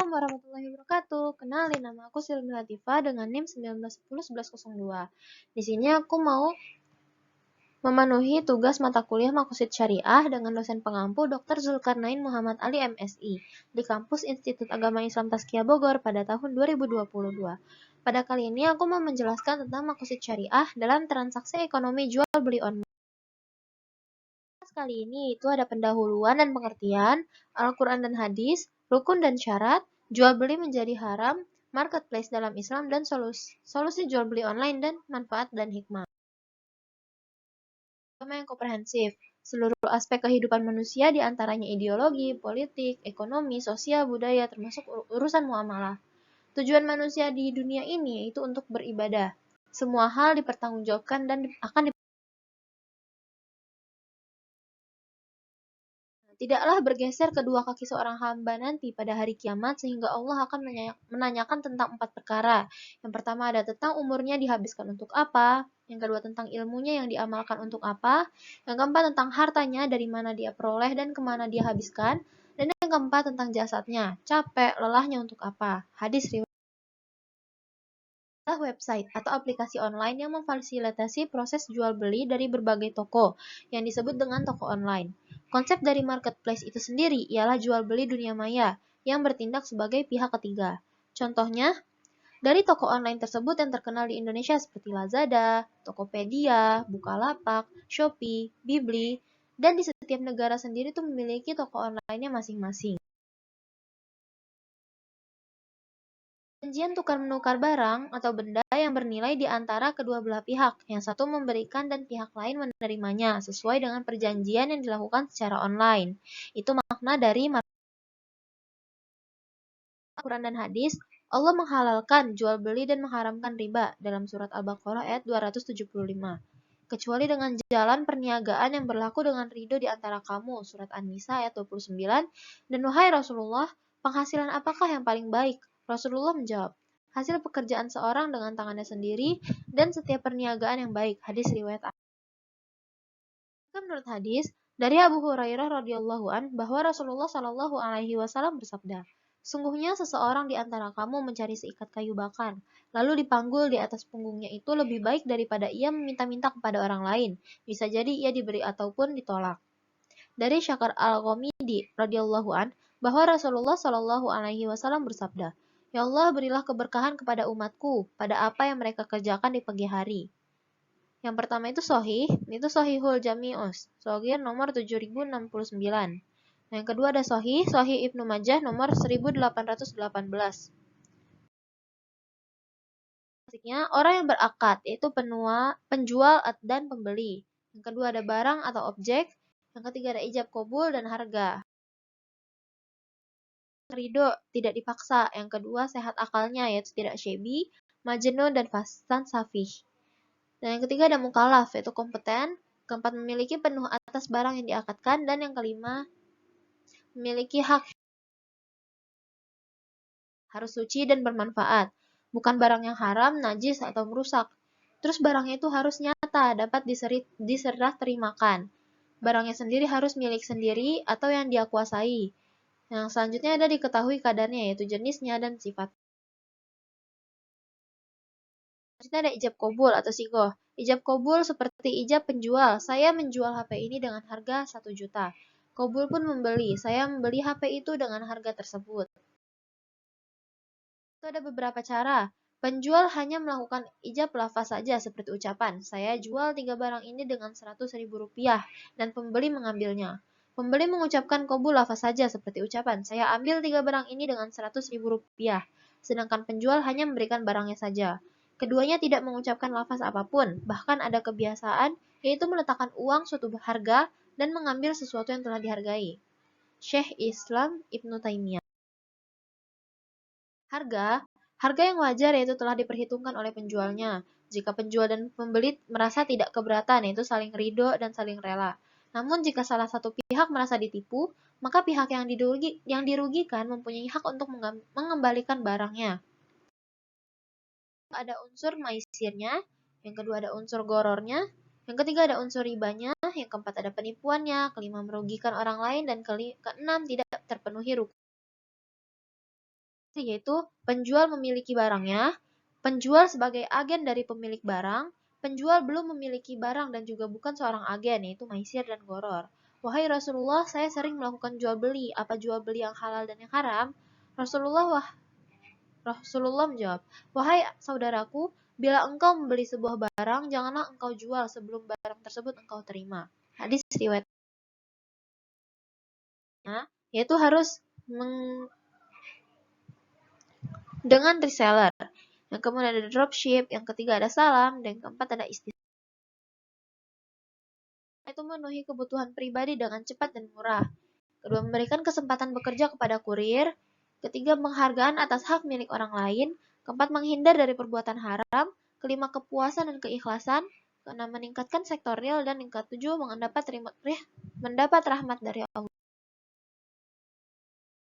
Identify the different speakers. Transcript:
Speaker 1: Assalamualaikum warahmatullahi wabarakatuh. Kenalin, nama aku Silmi Latifah dengan NIM 19101102. Di sini aku mau memenuhi tugas mata kuliah Maqasid Syariah dengan dosen pengampu Dr. Zulkarnain Muhammad Ali MSI di kampus Institut Agama Islam Tazkiyah Bogor pada tahun 2022. Pada kali ini aku mau menjelaskan tentang Maqasid Syariah dalam transaksi ekonomi jual beli online. Kali ini itu ada pendahuluan dan pengertian, Al-Quran dan hadis, rukun dan syarat, jual beli menjadi haram, marketplace dalam Islam, dan solusi jual beli online dan manfaat dan hikmah. Tema yang komprehensif, seluruh aspek kehidupan manusia diantaranya ideologi, politik, ekonomi, sosial, budaya, termasuk urusan muamalah. Tujuan manusia di dunia ini itu untuk beribadah. Semua hal dipertanggungjawabkan dan akan Tidaklah bergeser kedua kaki seorang hamba nanti pada hari kiamat sehingga Allah akan menanyakan tentang 4 perkara. Yang pertama ada tentang umurnya dihabiskan untuk apa, yang kedua tentang ilmunya yang diamalkan untuk apa, yang keempat tentang hartanya dari mana dia peroleh dan kemana dia habiskan, dan yang keempat tentang jasadnya, capek, lelahnya untuk apa. Hadis riwayat website atau aplikasi online yang memfasilitasi proses jual beli dari berbagai toko yang disebut dengan toko online. Konsep dari marketplace itu sendiri ialah jual beli dunia maya yang bertindak sebagai pihak ketiga. Contohnya, dari toko online tersebut yang terkenal di Indonesia seperti Lazada, Tokopedia, Bukalapak, Shopee, Bibli, dan di setiap negara sendiri itu memiliki toko online-nya masing-masing. Perjanjian tukar-menukar barang atau benda yang bernilai di antara kedua belah pihak, yang satu memberikan dan pihak lain menerimanya, sesuai dengan perjanjian yang dilakukan secara online. Itu makna dari Al-Quran dan hadis. Allah menghalalkan jual beli dan mengharamkan riba dalam surat Al-Baqarah ayat 275. Kecuali dengan jalan perniagaan yang berlaku dengan ridho di antara kamu, surat An-Nisa ayat 29. Dan wahai Rasulullah, penghasilan apakah yang paling baik? Rasulullah menjawab, hasil pekerjaan seorang dengan tangannya sendiri dan setiap perniagaan yang baik. Hadis riwayat Menurut hadis dari Abu Hurairah radhiyallahu an bahwa Rasulullah shallallahu alaihi wasallam bersabda, sungguhnya seseorang di antara kamu mencari seikat kayu bakar, lalu dipanggul di atas punggungnya itu lebih baik daripada ia meminta-minta kepada orang lain. Bisa jadi ia diberi ataupun ditolak. Dari Syakar al-Ghamidi radhiyallahu an bahwa Rasulullah shallallahu alaihi wasallam bersabda, ya Allah berilah keberkahan kepada umatku pada apa yang mereka kerjakan di pagi hari. Yang pertama itu itu Sahihul Jami'us, Shogir nomor 7069. Yang kedua ada Sahih Ibnu Majah nomor 1818. Maksudnya, orang yang berakad, yaitu penjual dan pembeli. Yang kedua ada barang atau objek. Yang ketiga ada ijab kabul dan harga. Ridho, tidak dipaksa. Yang kedua sehat akalnya, yaitu tidak syebi, majnun dan fasan safih. Dan yang ketiga ada mukallaf, yaitu kompeten. Keempat memiliki penuh atas barang yang diakadkan. Dan yang kelima memiliki hak, harus suci dan bermanfaat. Bukan barang yang haram, najis, atau merusak. Terus barangnya itu harus nyata, dapat diserah terimakan. Barangnya sendiri harus milik sendiri atau yang dia kuasai. Yang selanjutnya ada diketahui kadarnya, yaitu jenisnya dan sifat. Selanjutnya ada ijab kabul atau sigoh. Ijab kabul seperti ijab penjual. Saya menjual HP ini dengan harga 1 juta. Kabul pun membeli. Saya membeli HP itu dengan harga tersebut. Itu ada beberapa cara. Penjual hanya melakukan ijab lafaz saja seperti ucapan, saya jual 3 barang ini dengan 100.000 rupiah dan pembeli mengambilnya. Pembeli mengucapkan qabul lafaz saja seperti ucapan, saya ambil 3 barang ini dengan 100.000 rupiah. Sedangkan penjual hanya memberikan barangnya saja. Keduanya tidak mengucapkan lafaz apapun, bahkan ada kebiasaan yaitu meletakkan uang suatu harga dan mengambil sesuatu yang telah dihargai. Syekh Islam Ibnu Taimiyah. Harga yang wajar yaitu telah diperhitungkan oleh penjualnya. Jika penjual dan pembeli merasa tidak keberatan, yaitu saling ridho dan saling rela. Namun jika salah satu pihak merasa ditipu, maka pihak yang dirugikan mempunyai hak untuk mengembalikan barangnya. Ada unsur maisirnya, yang kedua ada unsur gorornya, yang ketiga ada unsur ribanya, yang keempat ada penipuannya, kelima merugikan orang lain, dan keenam tidak terpenuhi rukun. yaitu penjual memiliki barangnya, penjual sebagai agen dari pemilik barang, penjual belum memiliki barang dan juga bukan seorang agen, yaitu maisir dan goror. Wahai Rasulullah, saya sering melakukan jual beli. Apa jual beli yang halal dan yang haram? Rasulullah menjawab, wahai saudaraku, bila engkau membeli sebuah barang, janganlah engkau jual sebelum barang tersebut engkau terima. Hadis riwayat yaitu harus dengan reseller. Yang kemudian ada dropship, yang ketiga ada salam, dan yang keempat ada istisna. Itu memenuhi kebutuhan pribadi dengan cepat dan murah. Kedua, memberikan kesempatan bekerja kepada kurir. Ketiga, penghargaan atas hak milik orang lain. Keempat, menghindar dari perbuatan haram. Kelima, kepuasan dan keikhlasan. Keenam, meningkatkan sektor real. Dan yang ketujuh, mendapat rahmat dari Allah.